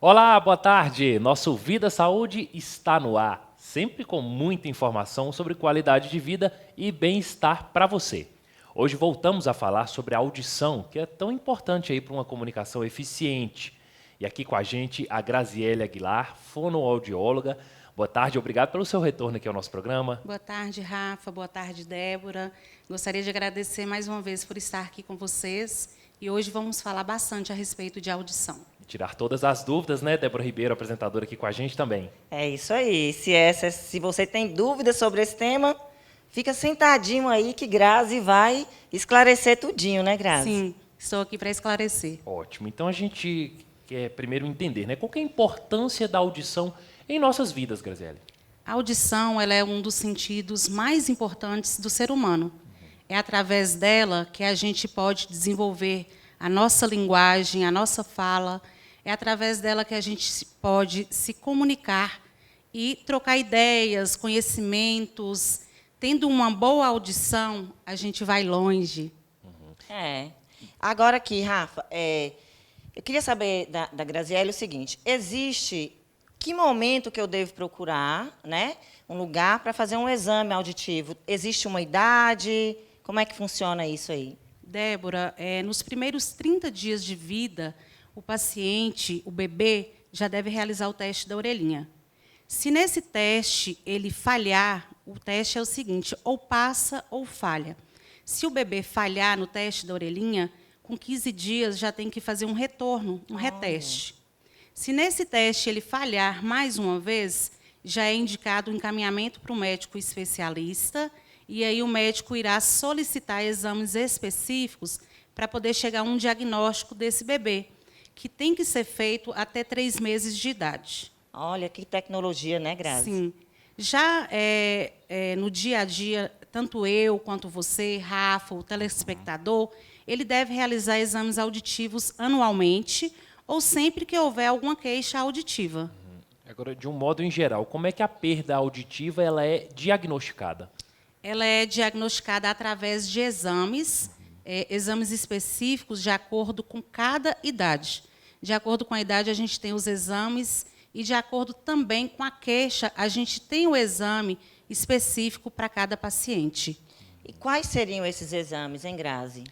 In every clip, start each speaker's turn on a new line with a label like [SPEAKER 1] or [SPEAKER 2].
[SPEAKER 1] Olá, boa tarde. Nosso Vida Saúde está no ar, sempre com muita informação sobre qualidade de vida e bem-estar para você. Hoje voltamos a falar sobre a audição, que é tão importante aí para uma comunicação eficiente. E aqui com a gente a Graziele Aguilar, fonoaudióloga. Boa tarde, obrigado pelo seu retorno aqui ao nosso programa.
[SPEAKER 2] Boa tarde, Rafa. Boa tarde, Débora. Gostaria de agradecer mais uma vez por estar aqui com vocês. E hoje vamos falar bastante a respeito de audição.
[SPEAKER 1] Tirar todas as dúvidas, né, Débora Ribeiro, apresentadora aqui com a gente também.
[SPEAKER 3] É isso aí. Se você tem dúvidas sobre esse tema, fica sentadinho aí que Grazi vai esclarecer tudinho, né, Grazi?
[SPEAKER 2] Sim, estou aqui para esclarecer.
[SPEAKER 1] Ótimo. Então a gente quer primeiro entender, né, qual que é a importância da audição em nossas vidas, Graziele?
[SPEAKER 2] A audição ela é um dos sentidos mais importantes do ser humano. É através dela que a gente pode desenvolver a nossa linguagem, a nossa fala. É através dela que a gente pode se comunicar e trocar ideias, conhecimentos. Tendo uma boa audição, a gente vai longe.
[SPEAKER 3] É. Agora aqui, Rafa, eu queria saber da Graziele o seguinte: existe que momento que eu devo procurar, né, um lugar para fazer um exame auditivo? Existe uma idade? Como é que funciona isso aí?
[SPEAKER 2] Débora, nos primeiros 30 dias de vida, o paciente, o bebê, já deve realizar o teste da orelhinha. Se nesse teste ele falhar, o teste é o seguinte, ou passa ou falha. Se o bebê falhar no teste da orelhinha, com 15 dias já tem que fazer um retorno, um reteste. Se nesse teste ele falhar mais uma vez, já é indicado o encaminhamento para o médico especialista, e aí o médico irá solicitar exames específicos para poder chegar a um diagnóstico desse bebê, que tem que ser feito até 3 meses de idade.
[SPEAKER 3] Olha, que tecnologia, né, Grazi?
[SPEAKER 2] Sim. Já no dia a dia, tanto eu quanto você, Rafa, o telespectador, ele deve realizar exames auditivos anualmente ou sempre que houver alguma queixa auditiva.
[SPEAKER 1] Agora, de um modo em geral, como é que a perda auditiva ela é diagnosticada?
[SPEAKER 2] Ela é diagnosticada através de exames, exames específicos de acordo com cada idade. De acordo com a idade, a gente tem os exames e, de acordo também com a queixa, a gente tem o exame específico para cada paciente.
[SPEAKER 3] E quais seriam esses exames, hein, Grazi?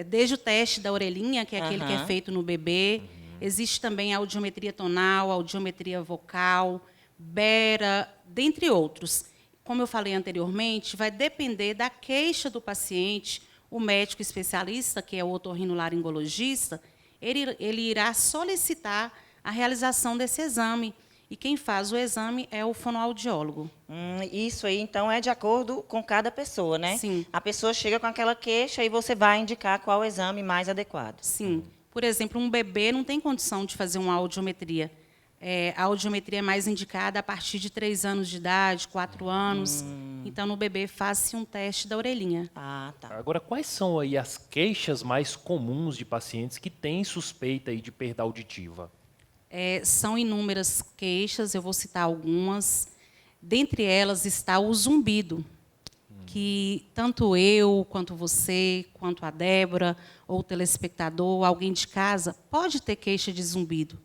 [SPEAKER 2] Desde o teste da orelhinha, que é aquele que é feito no bebê, existe também a audiometria tonal, a audiometria vocal, bera, dentre outros. Como eu falei anteriormente, vai depender da queixa do paciente. O médico especialista, que é o otorrinolaringologista, ele irá solicitar a realização desse exame. E quem faz o exame é o fonoaudiólogo.
[SPEAKER 3] Isso aí, então, é de acordo com cada pessoa, né?
[SPEAKER 2] Sim.
[SPEAKER 3] A pessoa chega com aquela queixa e você vai indicar qual o exame mais adequado.
[SPEAKER 2] Sim. Por exemplo, um bebê não tem condição de fazer uma audiometria. A audiometria é mais indicada a partir de 3 anos de idade, 4 anos. Então, no bebê, faz-se um teste da orelhinha.
[SPEAKER 3] Ah, tá.
[SPEAKER 1] Agora, quais são aí as queixas mais comuns de pacientes que têm suspeita aí de perda auditiva?
[SPEAKER 2] São inúmeras queixas, eu vou citar algumas. Dentre elas está o zumbido, que tanto eu, quanto você, quanto a Débora, ou o telespectador, alguém de casa, pode ter queixa de zumbido.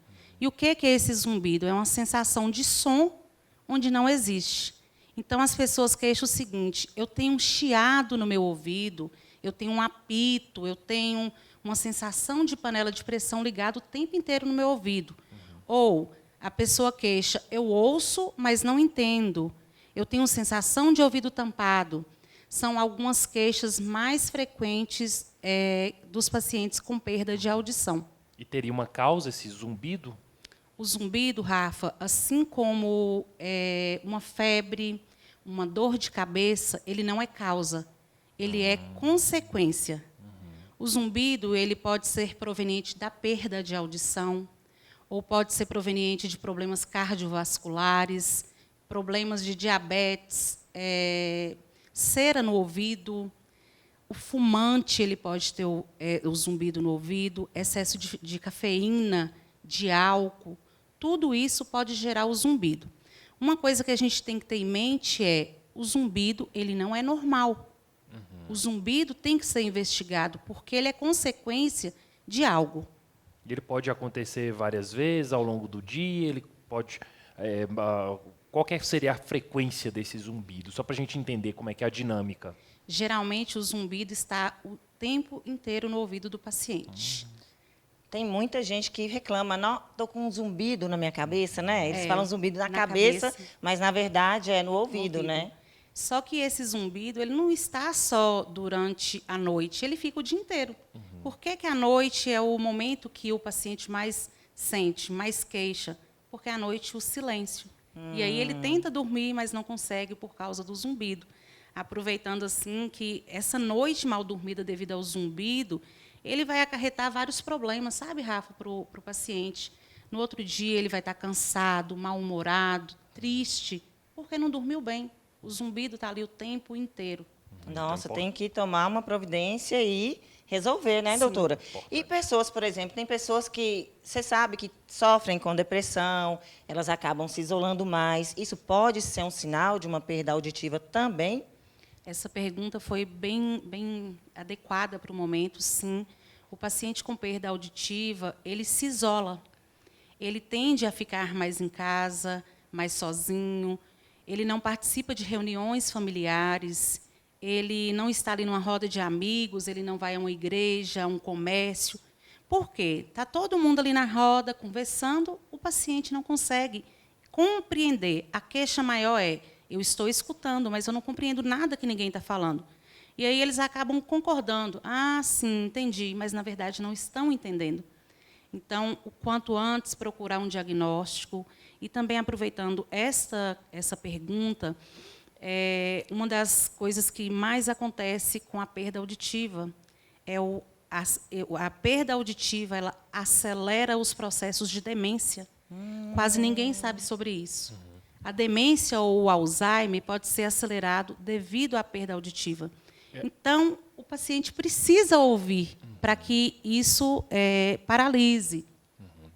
[SPEAKER 2] E o que é esse zumbido? É uma sensação de som onde não existe. Então, as pessoas queixam o seguinte: eu tenho um chiado no meu ouvido, eu tenho um apito, eu tenho uma sensação de panela de pressão ligada o tempo inteiro no meu ouvido. Ou a pessoa queixa: eu ouço, mas não entendo. Eu tenho sensação de ouvido tampado. São algumas queixas mais frequentes dos pacientes com perda de audição.
[SPEAKER 1] E teria uma causa esse zumbido?
[SPEAKER 2] O zumbido, Rafa, assim como uma febre, uma dor de cabeça, ele não é causa, ele é consequência. O zumbido ele pode ser proveniente da perda de audição, ou pode ser proveniente de problemas cardiovasculares, problemas de diabetes, cera no ouvido. O fumante ele pode ter o zumbido no ouvido, excesso de cafeína, de álcool. Tudo isso pode gerar o zumbido. Uma coisa que a gente tem que ter em mente é: o zumbido ele não é normal. O zumbido tem que ser investigado, porque ele é consequência de algo.
[SPEAKER 1] Ele pode acontecer várias vezes ao longo do dia, ele pode... qual que seria a frequência desse zumbido? Só para a gente entender como é que é a dinâmica.
[SPEAKER 2] Geralmente, o zumbido está o tempo inteiro no ouvido do paciente.
[SPEAKER 3] Tem muita gente que reclama, não, estou com um zumbido na minha cabeça, né? Eles
[SPEAKER 2] É,
[SPEAKER 3] falam zumbido na
[SPEAKER 2] na
[SPEAKER 3] cabeça,
[SPEAKER 2] cabeça.
[SPEAKER 3] mas, na verdade, é no
[SPEAKER 2] No
[SPEAKER 3] ouvido, né?
[SPEAKER 2] Só que esse zumbido ele não está só durante a noite, ele fica o dia inteiro. Por que, que a noite é o momento que o paciente mais sente, mais queixa? Porque à noite o silêncio. E aí ele tenta dormir, mas não consegue por causa do zumbido. Aproveitando assim que essa noite mal dormida devido ao zumbido, ele vai acarretar vários problemas, sabe, Rafa, para o paciente. No outro dia ele vai estar cansado, mal-humorado, triste, porque não dormiu bem. O zumbido está ali o tempo inteiro.
[SPEAKER 3] Nossa, tem que tomar uma providência e resolver, né, doutora? E pessoas, por exemplo, tem pessoas que, você sabe, que sofrem com depressão, elas acabam se isolando mais. Isso pode ser um sinal de uma perda auditiva também?
[SPEAKER 2] Essa pergunta foi bem adequada para o momento, sim. O paciente com perda auditiva, ele se isola. Ele tende a ficar mais em casa, mais sozinho. Ele não participa de reuniões familiares. Ele não está ali numa roda de amigos, ele não vai a uma igreja, a um comércio. Por quê? Está todo mundo ali na roda, conversando, o paciente não consegue compreender. A queixa maior é, eu estou escutando, mas eu não compreendo nada que ninguém está falando. E aí eles acabam concordando. Ah, sim, entendi, mas, na verdade, não estão entendendo. Então, o quanto antes procurar um diagnóstico. E também, aproveitando essa pergunta, uma das coisas que mais acontece com a perda auditiva é a perda auditiva, ela acelera os processos de demência. Quase ninguém sabe sobre isso. A demência ou o Alzheimer pode ser acelerado devido à perda auditiva. Então, o paciente precisa ouvir para que isso paralise.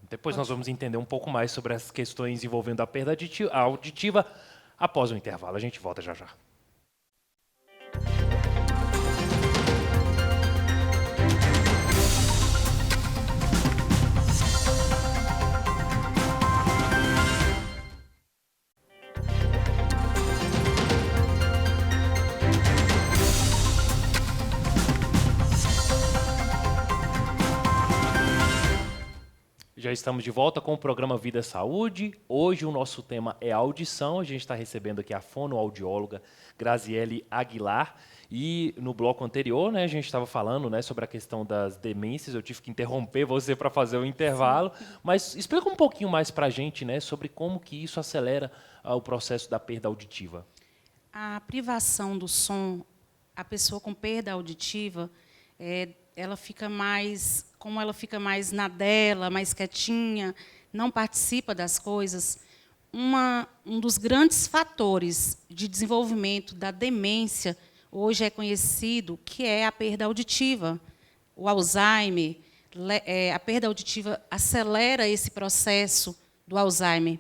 [SPEAKER 1] Depois nós vamos entender um pouco mais sobre as questões envolvendo a perda auditiva após o intervalo. A gente volta já já. Já estamos de volta com o programa Vida Saúde. Hoje o nosso tema é audição. A gente está recebendo aqui a fonoaudióloga Graziele Aguilar. E no bloco anterior, né, a gente estava falando, né, sobre a questão das demências. Eu tive que interromper você para fazer o intervalo. Mas explica um pouquinho mais para a gente, né, sobre como que isso acelera o processo da perda auditiva.
[SPEAKER 2] A privação do som, a pessoa com perda auditiva, ela fica mais, como ela fica mais na dela, mais quietinha, não participa das coisas. Um dos grandes fatores de desenvolvimento da demência hoje é conhecido que é a perda auditiva. O Alzheimer, a perda auditiva acelera esse processo do Alzheimer.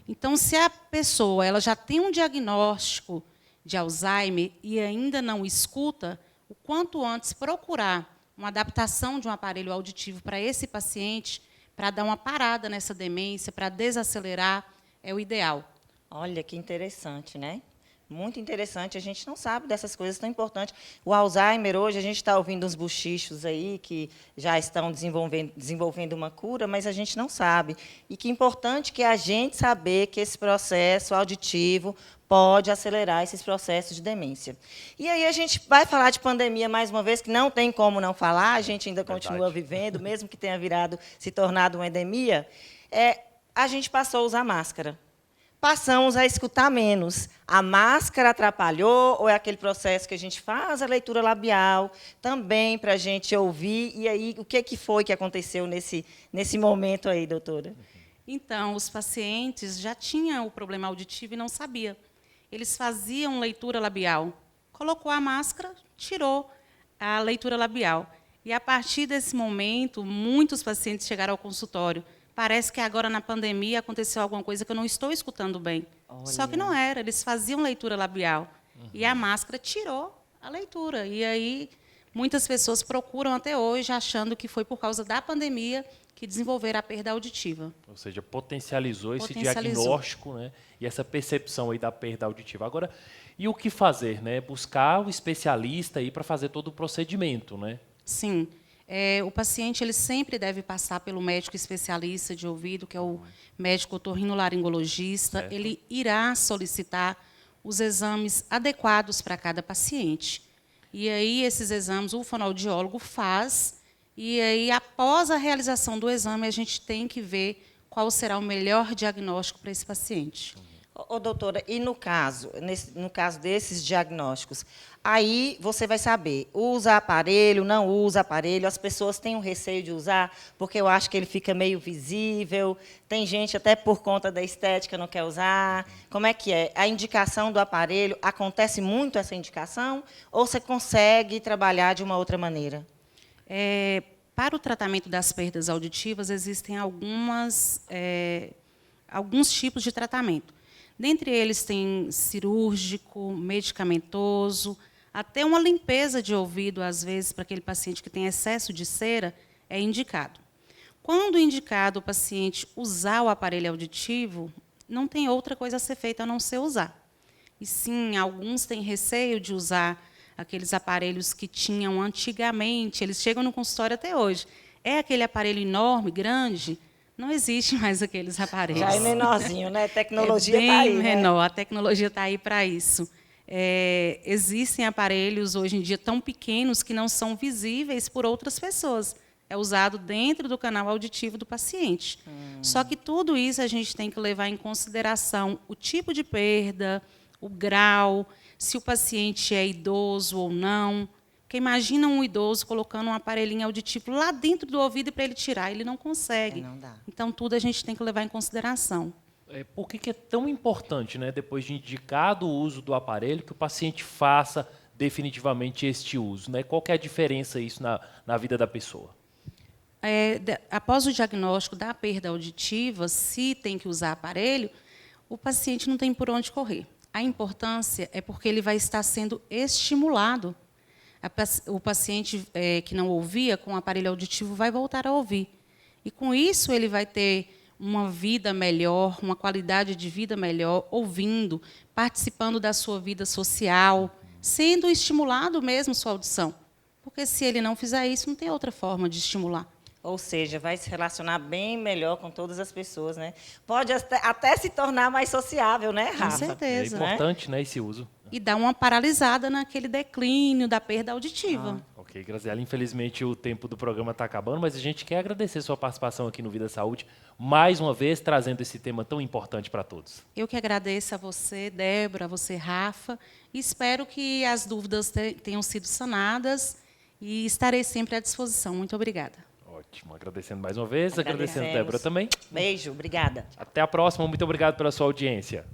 [SPEAKER 2] Então, se a pessoa ela já tem um diagnóstico de Alzheimer e ainda não escuta, o quanto antes procurar uma adaptação de um aparelho auditivo para esse paciente, para dar uma parada nessa demência, para desacelerar, é o ideal.
[SPEAKER 3] Olha, que interessante, né? Muito interessante. A gente não sabe dessas coisas tão importantes. O Alzheimer, hoje, a gente está ouvindo uns buchichos aí que já estão desenvolvendo uma cura, mas a gente não sabe. E que importante que a gente saber que esse processo auditivo pode acelerar esses processos de demência. E aí a gente vai falar de pandemia mais uma vez, que não tem como não falar, a gente ainda continua vivendo, mesmo que tenha se tornado uma endemia, a gente passou a usar máscara. Passamos a escutar menos. A máscara atrapalhou, ou é aquele processo que a gente faz a leitura labial, também para a gente ouvir. E aí, o que foi que aconteceu nesse momento aí, doutora?
[SPEAKER 2] Então, os pacientes já tinham o problema auditivo e não sabiam. Eles faziam leitura labial. Colocou a máscara, tirou a leitura labial. E, a partir desse momento, muitos pacientes chegaram ao consultório. Parece que agora, na pandemia, aconteceu alguma coisa que eu não estou escutando bem. Olha. Só que não era, eles faziam leitura labial. E a máscara tirou a leitura. E aí, muitas pessoas procuram até hoje, achando que foi por causa da pandemia que desenvolveram a perda auditiva.
[SPEAKER 1] Ou seja, potencializou esse
[SPEAKER 2] Potencializou.
[SPEAKER 1] diagnóstico, né? E essa percepção aí da perda auditiva. Agora, e o que fazer, né? Buscar o especialista aí para fazer todo o procedimento, né?
[SPEAKER 2] Sim. O paciente ele sempre deve passar pelo médico especialista de ouvido, que é o médico otorrinolaringologista.
[SPEAKER 1] Certo.
[SPEAKER 2] Ele irá solicitar os exames adequados para cada paciente. E aí, esses exames, o fonoaudiólogo faz, e aí, após a realização do exame, a gente tem que ver qual será o melhor diagnóstico para esse paciente.
[SPEAKER 3] Ô, doutora, e no caso desses diagnósticos, aí você vai saber, usa aparelho, não usa aparelho, as pessoas têm um receio de usar, porque eu acho que ele fica meio visível, tem gente até por conta da estética não quer usar. Como é que é? A indicação do aparelho, acontece muito essa indicação, ou você consegue trabalhar de uma outra maneira?
[SPEAKER 2] Para o tratamento das perdas auditivas, existem alguns tipos de tratamento. Dentre eles, tem cirúrgico, medicamentoso, até uma limpeza de ouvido, às vezes, para aquele paciente que tem excesso de cera, é indicado. Quando indicado o paciente usar o aparelho auditivo, não tem outra coisa a ser feita a não ser usar. E sim, alguns têm receio de usar aqueles aparelhos que tinham antigamente, eles chegam no consultório até hoje. É aquele aparelho enorme, grande, não existe mais aqueles aparelhos.
[SPEAKER 3] Já é menorzinho, né? A tecnologia
[SPEAKER 2] é bem
[SPEAKER 3] está aí,
[SPEAKER 2] menor,
[SPEAKER 3] né?
[SPEAKER 2] a tecnologia está aí para isso. Existem aparelhos, hoje em dia, tão pequenos que não são visíveis por outras pessoas. É usado dentro do canal auditivo do paciente. Só que tudo isso a gente tem que levar em consideração o tipo de perda, o grau, se o paciente é idoso ou não. Porque imagina um idoso colocando um aparelhinho auditivo lá dentro do ouvido para ele tirar, ele não consegue.
[SPEAKER 3] Não dá.
[SPEAKER 2] Então, tudo a gente tem que levar em consideração.
[SPEAKER 1] Por que é tão importante, né, depois de indicado o uso do aparelho, que o paciente faça definitivamente este uso, né? Qual que é a diferença isso na vida da pessoa?
[SPEAKER 2] Após o diagnóstico da perda auditiva, se tem que usar aparelho, o paciente não tem por onde correr. A importância é porque ele vai estar sendo estimulado. O paciente que não ouvia com o aparelho auditivo vai voltar a ouvir. E, com isso, ele vai ter uma vida melhor, uma qualidade de vida melhor, ouvindo, participando da sua vida social, sendo estimulado mesmo sua audição. Porque, se ele não fizer isso, não tem outra forma de estimular.
[SPEAKER 3] Ou seja, vai se relacionar bem melhor com todas as pessoas, né? Pode até se tornar mais sociável, né,
[SPEAKER 2] Com
[SPEAKER 3] Rafa?
[SPEAKER 2] certeza.
[SPEAKER 1] É importante, né, esse uso.
[SPEAKER 2] E dá uma paralisada naquele declínio da perda auditiva.
[SPEAKER 1] Ok, Graziela, infelizmente o tempo do programa está acabando, mas a gente quer agradecer sua participação aqui no Vida Saúde, mais uma vez trazendo esse tema tão importante para todos.
[SPEAKER 2] Eu que agradeço a você, Débora, a você, Rafa, e espero que as dúvidas tenham sido sanadas e estarei sempre à disposição. Muito obrigada.
[SPEAKER 1] Ótimo, agradecendo mais uma vez, agradecendo
[SPEAKER 3] Agradecemos.
[SPEAKER 1] Débora também.
[SPEAKER 3] Beijo, obrigada.
[SPEAKER 1] Até a próxima, muito obrigado pela sua audiência.